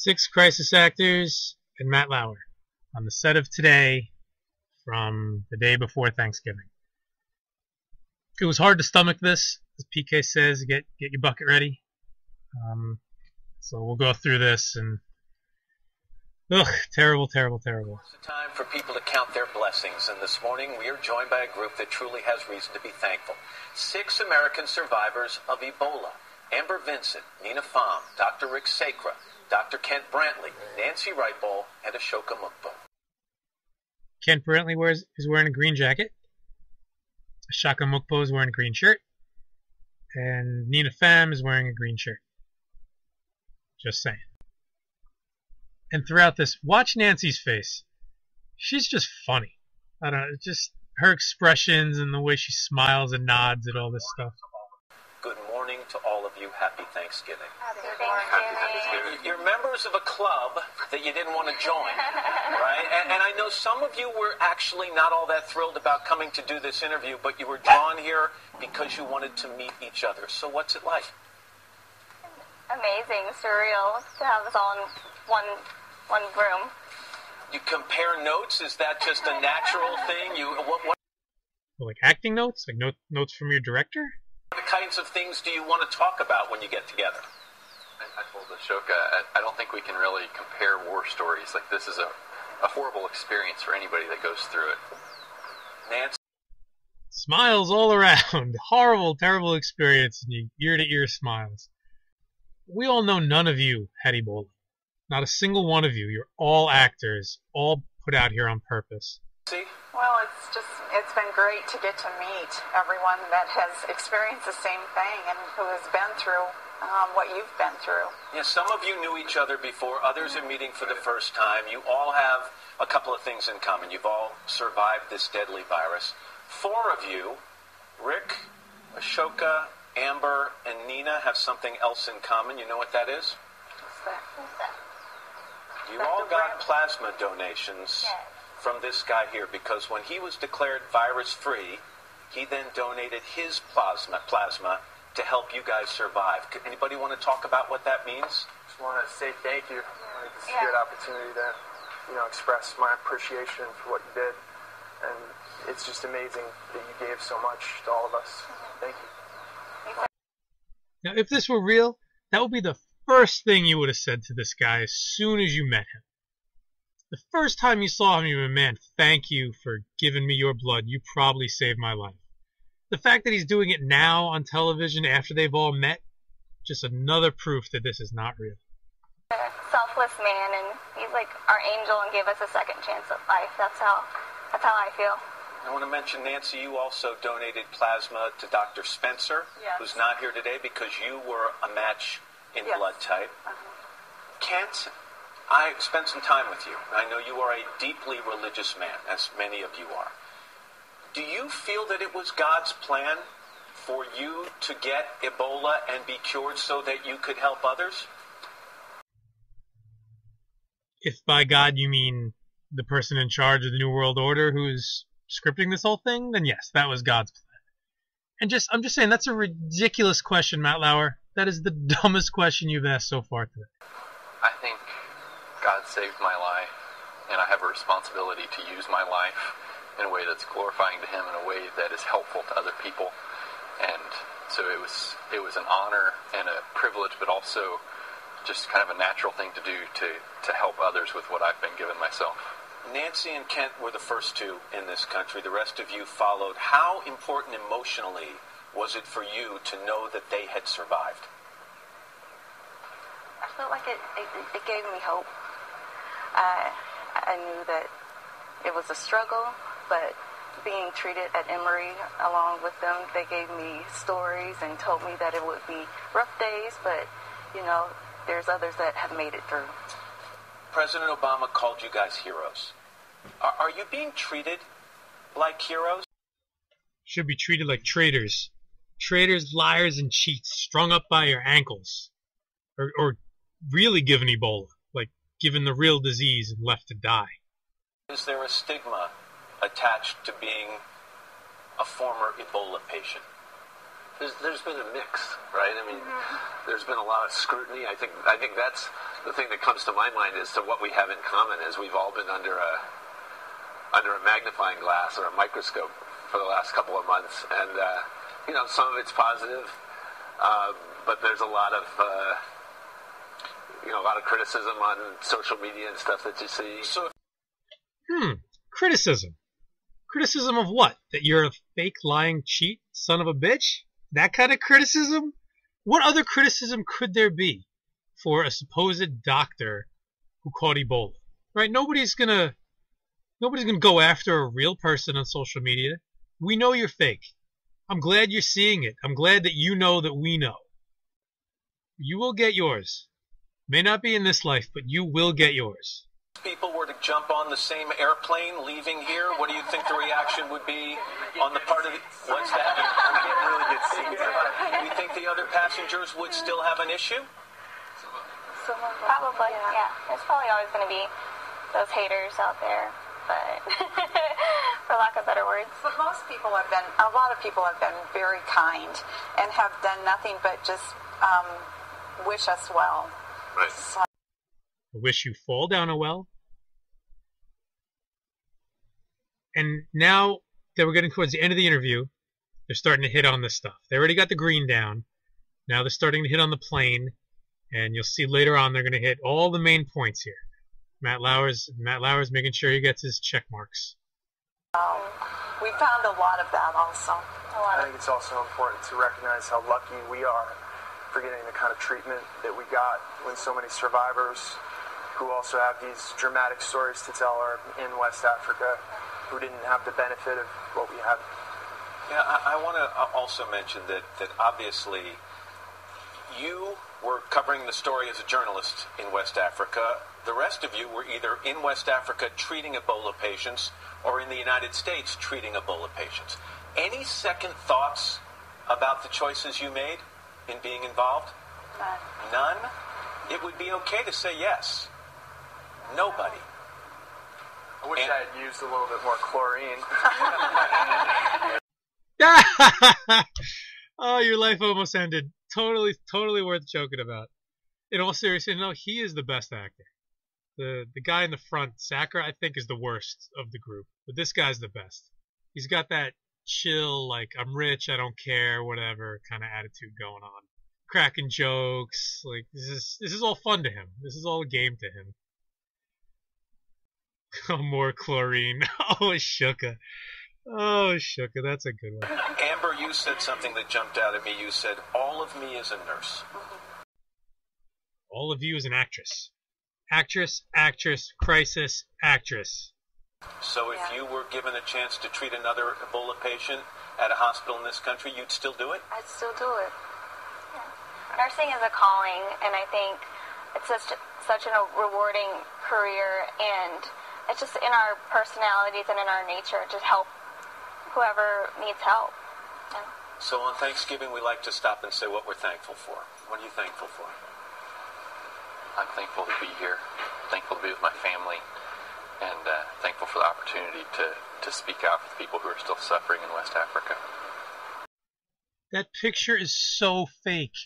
Six crisis actors and Matt Lauer on the set of Today from the day before Thanksgiving. It was hard to stomach this, as PK says. Get your bucket ready. So we'll go through this and terrible. It's a time for people to count their blessings, and this morning we are joined by a group that truly has reason to be thankful. 6 American survivors of Ebola: Amber Vinson, Nina Pham, Dr. Rick Sacra, Dr. Kent Brantly, Nancy Writebol, and Ashoka Mukpo. Kent Brantly is wearing a green jacket. Ashoka Mukpo is wearing a green shirt. And Nina Pham is wearing a green shirt. Just saying. And throughout this, watch Nancy's face. She's just funny. I don't know, just her expressions and the way she smiles and nods at all this stuff. Good morning to all of you. Happy Thanksgiving. Happy Thanksgiving. You're members of a club that you didn't want to join, right? And I know some of you were actually not all that thrilled about coming to do this interview, but you were drawn here because you wanted to meet each other. So what's it like? Amazing, surreal to have this all in one room. You compare notes? Is that just a natural thing? What Like acting notes? Like notes from your director? What kinds of things do you want to talk about when you get together? I told Ashoka, I don't think we can really compare war stories. Like, this is a horrible experience for anybody that goes through it. Nancy? Smiles all around. Horrible, terrible experience, and ear-to-ear smiles. We all know none of you had Ebola. Not a single one of you. You're all actors, all put out here on purpose. See? Well, it's been great to get to meet everyone that has experienced the same thing and who has been through what you've been through. Yeah, some of you knew each other before, others are meeting for the first time. You all have a couple of things in common. You've all survived this deadly virus. 4 of you, Rick, Ashoka, Amber, and Nina, have something else in common. You know what that is? What's that? You all got plasma donations from this guy here, because when he was declared virus-free, he then donated his plasma to help you guys survive. Anybody want to talk about what that means? Just want to say thank you. It's a good opportunity to, express my appreciation for what you did. And it's just amazing that you gave so much to all of us. Thank you. Now, if this were real, that would be the first thing you would have said to this guy as soon as you met him. The first time you saw him, you were, man, thank you for giving me your blood. You probably saved my life. The fact that he's doing it now on television after they've all met, just another proof that this is not real. A selfless man, and he's like our angel and gave us a second chance at life. That's how I feel. I want to mention, Nancy, you also donated plasma to Dr. Spencer, who's not here today because you were a match in blood type. Kent, I spent some time with you. I know you are a deeply religious man, as many of you are. Do you feel that it was God's plan for you to get Ebola and be cured so that you could help others? If by God you mean the person in charge of the New World Order who is scripting this whole thing, then yes, that was God's plan. And I'm just saying, that's a ridiculous question, Matt Lauer. That is the dumbest question you've asked so far today. I think God saved my life, and I have a responsibility to use my life in a way that's glorifying to Him, in a way that is helpful to other people. And so it was an honor and a privilege, but also just kind of a natural thing to do to help others with what I've been given myself. Nancy and Kent were the first 2 in this country. The rest of you followed. How important emotionally was it for you to know that they had survived? I felt like it gave me hope. I knew that it was a struggle, but being treated at Emory along with them, they gave me stories and told me that it would be rough days, but, there's others that have made it through. President Obama called you guys heroes. Are you being treated like heroes? Should be treated like traitors. Traitors, liars, and cheats, strung up by your ankles. Or really given Ebola, like given the real disease and left to die. Is there a stigma attached to being a former Ebola patient? There's been a mix, right? I mean, there's been a lot of scrutiny. I think that's the thing that comes to my mind is to what we have in common is we've all been under a magnifying glass or a microscope for the last couple of months, and some of it's positive, but there's a lot of criticism on social media and stuff that you see. So, criticism. Criticism of what? That you're a fake, lying, cheat, son of a bitch? That kind of criticism? What other criticism could there be for a supposed doctor who caught Ebola? Right? Nobody's gonna go after a real person on social media. We know you're fake. I'm glad you're seeing it. I'm glad that you know that we know. You will get yours. May not be in this life, but you will get yours. People were to jump on the same airplane leaving here, what do you think the reaction would be on the part of the... What's that? I'm getting really good seats. Do you think the other passengers would still have an issue? Probably, yeah. There's probably always going to be those haters out there, but for lack of better words. But a lot of people have been very kind and have done nothing but just wish us well. Right. So, I wish you fall down a well. And now that we're getting towards the end of the interview, they're starting to hit on this stuff. They already got the green down. Now they're starting to hit on the plane. And you'll see later on they're going to hit all the main points here. Matt Lauer's making sure he gets his check marks. we found a lot of that also. I think it's also important to recognize how lucky we are for getting the kind of treatment that we got when so many survivors who also have these dramatic stories to tell are in West Africa who didn't have the benefit of what we had. Yeah, I want to also mention that obviously you were covering the story as a journalist in West Africa. The rest of you were either in West Africa treating Ebola patients or in the United States treating Ebola patients. Any second thoughts about the choices you made in being involved? None? It would be okay to say yes. Nobody. I wish I had used a little bit more chlorine. Oh, your life almost ended. Totally worth joking about. In all seriousness, no, he is the best actor. The guy in the front, Sacra, I think is the worst of the group, but this guy's the best. He's got that chill, like, I'm rich, I don't care, whatever kind of attitude going on. Cracking jokes, like, this is all fun to him. This is all a game to him. Oh, more chlorine. Oh, Ashoka. Oh, Ashoka, that's a good one. Amber, you said something that jumped out at me. You said, all of me is a nurse. All of you is an actress. Actress, crisis, actress. So if you were given a chance to treat another Ebola patient at a hospital in this country, you'd still do it? I'd still do it. Yeah. Nursing is a calling, and I think it's such a rewarding career, and it's just in our personalities and in our nature to help whoever needs help. Yeah. So on Thanksgiving, we like to stop and say what we're thankful for. What are you thankful for? I'm thankful to be here, thankful to be with my family, and thankful for the opportunity to speak out for the people who are still suffering in West Africa. That picture is so fake.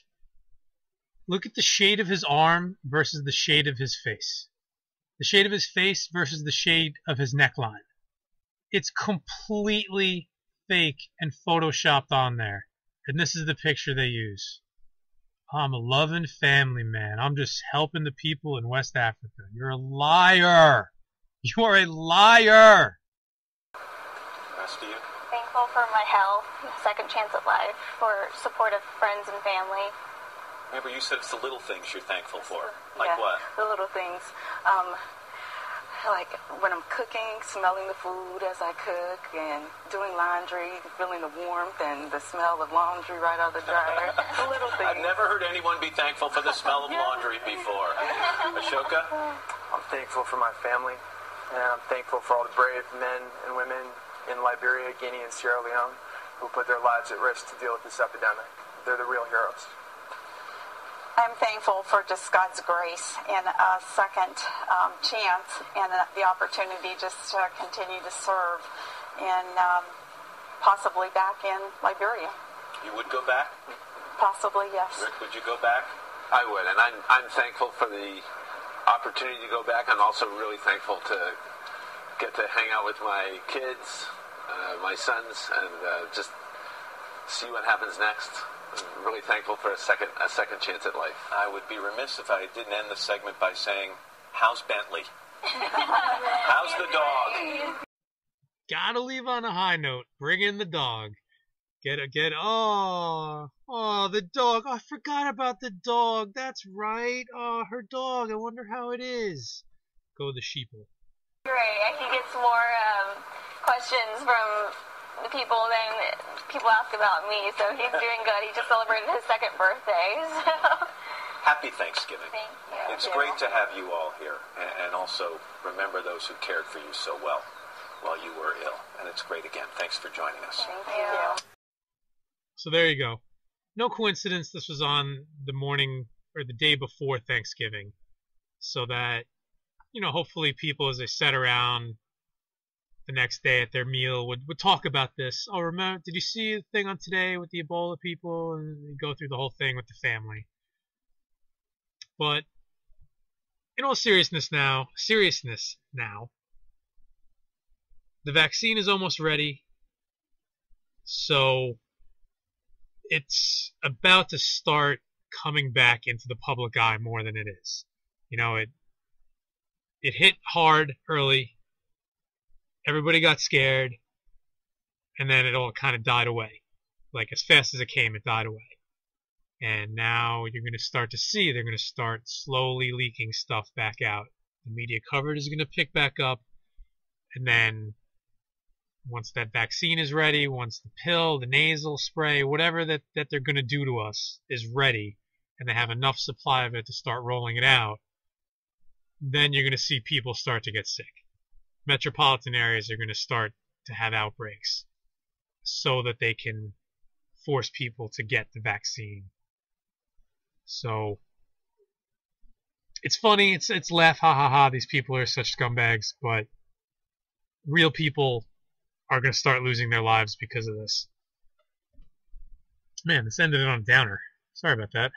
Look at the shade of his arm versus the shade of his face. The shade of his face versus the shade of his neckline. It's completely fake and photoshopped on there. And this is the picture they use. I'm a loving family man. I'm just helping the people in West Africa. You're a liar. You are a liar. Rest of you? Thankful for my health, second chance at life, for supportive friends and family. Remember, you said it's the little things you're thankful for. Like what? The little things. Like when I'm cooking, smelling the food as I cook, and doing laundry, feeling the warmth and the smell of laundry right out of the dryer. The little things. I've never heard anyone be thankful for the smell of laundry before. Ashoka? I'm thankful for my family, and I'm thankful for all the brave men and women in Liberia, Guinea, and Sierra Leone who put their lives at risk to deal with this epidemic. They're the real heroes. I'm thankful for just God's grace and a second chance and the opportunity just to continue to serve and possibly back in Liberia. You would go back? Possibly, yes. Rick, would you go back? I would, and I'm thankful for the opportunity to go back. I'm also really thankful to get to hang out with my kids, my sons, and just see what happens next. I'm really thankful for a second chance at life. I would be remiss if I didn't end the segment by saying, how's Bentley? How's the dog? Gotta leave on a high note. Bring in the dog. Oh, the dog. Oh, I forgot about the dog. That's right. Oh, her dog. I wonder how it is. Go the sheeple. Great. He gets more questions from the people than people ask about me, so he's doing good. He just celebrated his 2nd birthday. So. Happy Thanksgiving. Thank you. It's great to have you all here, and also remember those who cared for you so well while you were ill. And it's great again. Thanks for joining us. Thank you. So there you go. No coincidence this was on the morning or the day before Thanksgiving, so that, hopefully people, as they sat around the next day at their meal, would talk about this. Oh, remember, did you see the thing on today with the Ebola people? And go through the whole thing with the family. But in all seriousness now, the vaccine is almost ready. So it's about to start coming back into the public eye more than it is. It hit hard early. Everybody got scared. And then it all kind of died away. Like, as fast as it came, it died away. And now you're going to start to see they're going to start slowly leaking stuff back out. The media coverage is going to pick back up. And then once that vaccine is ready, once the pill, the nasal spray, whatever that they're going to do to us is ready, and they have enough supply of it to start rolling it out, then you're going to see people start to get sick. Metropolitan areas are going to start to have outbreaks so that they can force people to get the vaccine. So it's funny, it's laugh, ha ha ha, these people are such scumbags, but real people are going to start losing their lives because of this. Man, this ended on a downer. Sorry about that.